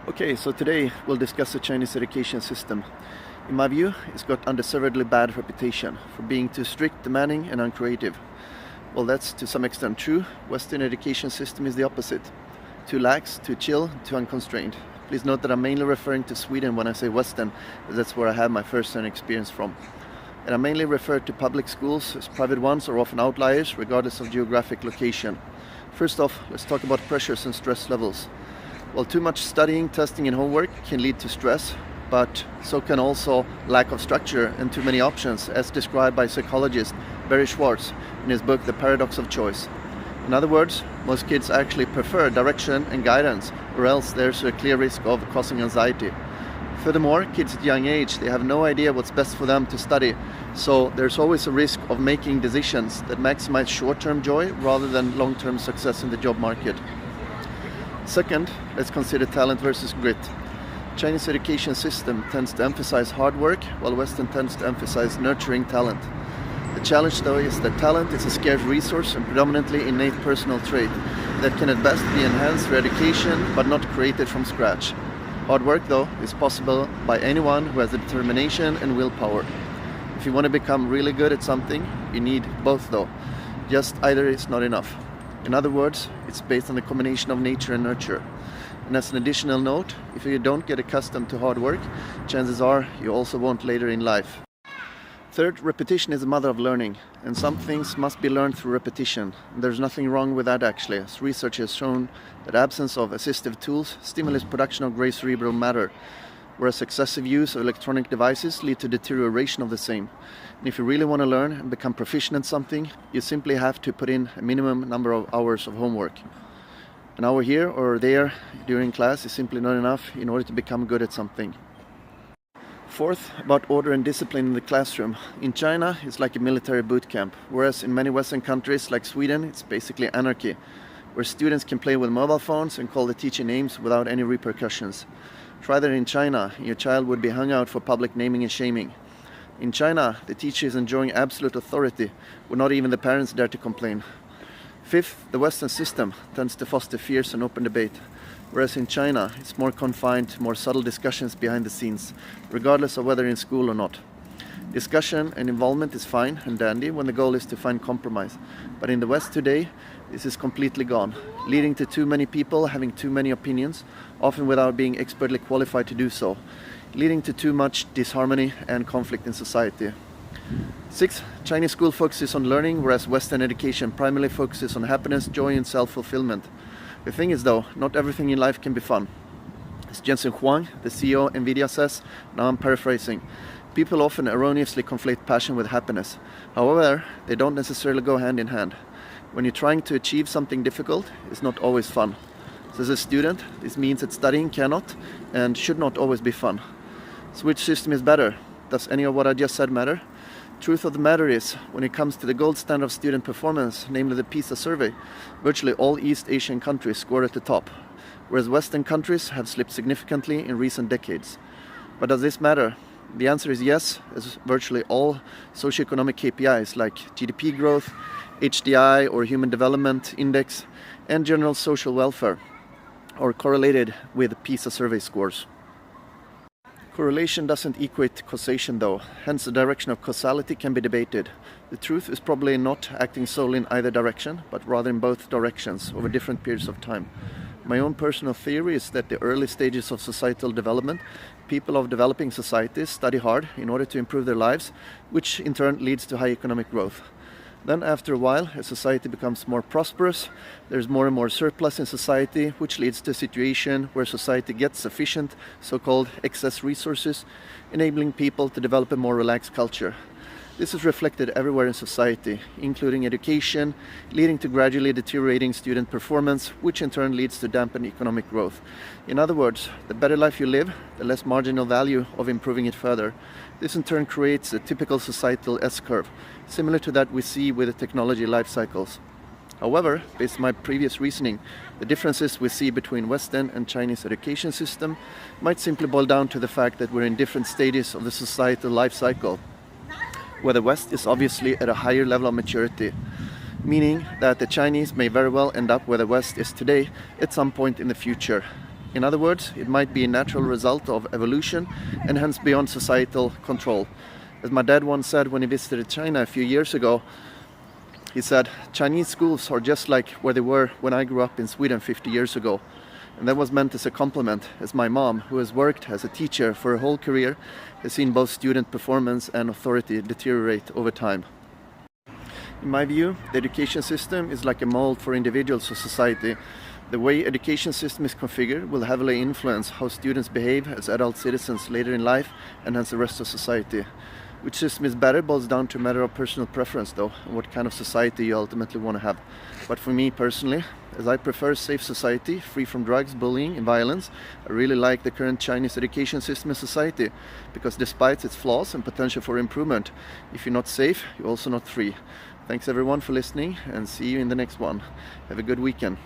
Okay, so today we'll discuss the Chinese education system. In my view, it's got undeservedly bad reputation for being too strict, demanding and uncreative. Well, that's to some extent true. Western education system is the opposite. Too lax, too chill, too unconstrained. Please note that I'm mainly referring to Sweden when I say Western, as that's where I have my first-hand experience from. And I mainly refer to public schools, as private ones are often outliers regardless of geographic location. First off, let's talk about pressures and stress levels. Well, too much studying, testing and homework can lead to stress, but so can also lack of structure and too many options, as described by psychologist Barry Schwartz in his book The Paradox of Choice. In other words, most kids actually prefer direction and guidance, or else there's a clear risk of causing anxiety. Furthermore, kids at a young age, they have no idea what's best for them to study, so there's always a risk of making decisions that maximize short-term joy rather than long-term success in the job market. Second, let's consider talent versus grit. Chinese education system tends to emphasize hard work, while Western tends to emphasize nurturing talent. The challenge, though, is that talent is a scarce resource and predominantly innate personal trait that can at best be enhanced through education, but not created from scratch. Hard work, though, is possible by anyone who has the determination and willpower. If you want to become really good at something, you need both, though. Just either is not enough. In other words, it's based on the combination of nature and nurture. And as an additional note, if you don't get accustomed to hard work, chances are you also won't later in life. Third, repetition is the mother of learning, and some things must be learned through repetition. There's nothing wrong with that actually, as research has shown that absence of assistive tools stimulates production of grey cerebral matter, whereas excessive use of electronic devices lead to deterioration of the same. And if you really want to learn and become proficient in something, you simply have to put in a minimum number of hours of homework. An hour here or there during class is simply not enough in order to become good at something. Fourth, about order and discipline in the classroom. In China, it's like a military boot camp, whereas in many Western countries like Sweden, it's basically anarchy, where students can play with mobile phones and call the teacher names without any repercussions. Try that in China, your child would be hung out for public naming and shaming. In China, the teacher is enjoying absolute authority, where not even the parents dare to complain. Fifth, the Western system tends to foster fierce and open debate, whereas in China, it's more confined to more subtle discussions behind the scenes, regardless of whether in school or not. Discussion and involvement is fine and dandy when the goal is to find compromise, but in the West today, this is completely gone, leading to too many people having too many opinions, often without being expertly qualified to do so, leading to too much disharmony and conflict in society. Sixth, Chinese school focuses on learning, whereas Western education primarily focuses on happiness, joy and self-fulfillment. The thing is though, not everything in life can be fun. As Jensen Huang, the CEO of NVIDIA says, now I'm paraphrasing, people often erroneously conflate passion with happiness. However, they don't necessarily go hand in hand. When you're trying to achieve something difficult, it's not always fun. So as a student, this means that studying cannot and should not always be fun. So which system is better? Does any of what I just said matter? Truth of the matter is, when it comes to the gold standard of student performance, namely the PISA survey, virtually all East Asian countries score at the top, whereas Western countries have slipped significantly in recent decades. But does this matter? The answer is yes, as virtually all socioeconomic KPIs like GDP growth, HDI or Human Development Index, and general social welfare are correlated with PISA survey scores. Correlation doesn't equate causation though, hence the direction of causality can be debated. The truth is probably not acting solely in either direction, but rather in both directions over different periods of time. My own personal theory is that the early stages of societal development, people of developing societies study hard in order to improve their lives, which in turn leads to high economic growth. Then after a while, as society becomes more prosperous, there's more and more surplus in society, which leads to a situation where society gets sufficient so-called excess resources, enabling people to develop a more relaxed culture. This is reflected everywhere in society, including education, leading to gradually deteriorating student performance, which in turn leads to dampened economic growth. In other words, the better life you live, the less marginal value of improving it further. This in turn creates a typical societal S-curve, similar to that we see with the technology life cycles. However, based on my previous reasoning, the differences we see between Western and Chinese education system might simply boil down to the fact that we're in different stages of the societal life cycle, where the West is obviously at a higher level of maturity, meaning that the Chinese may very well end up where the West is today at some point in the future. In other words, it might be a natural result of evolution and hence beyond societal control. As my dad once said when he visited China a few years ago, he said, Chinese schools are just like where they were when I grew up in Sweden 50 years ago. And that was meant as a compliment, as my mom, who has worked as a teacher for her whole career, has seen both student performance and authority deteriorate over time. In my view, the education system is like a mold for individuals or society. The way education system is configured will heavily influence how students behave as adult citizens later in life and hence the rest of society. Which system is better boils down to a matter of personal preference though, and what kind of society you ultimately want to have. But for me personally, as I prefer a safe society, free from drugs, bullying and violence, I really like the current Chinese education system and society, because despite its flaws and potential for improvement, if you're not safe, you're also not free. Thanks everyone for listening, and see you in the next one. Have a good weekend.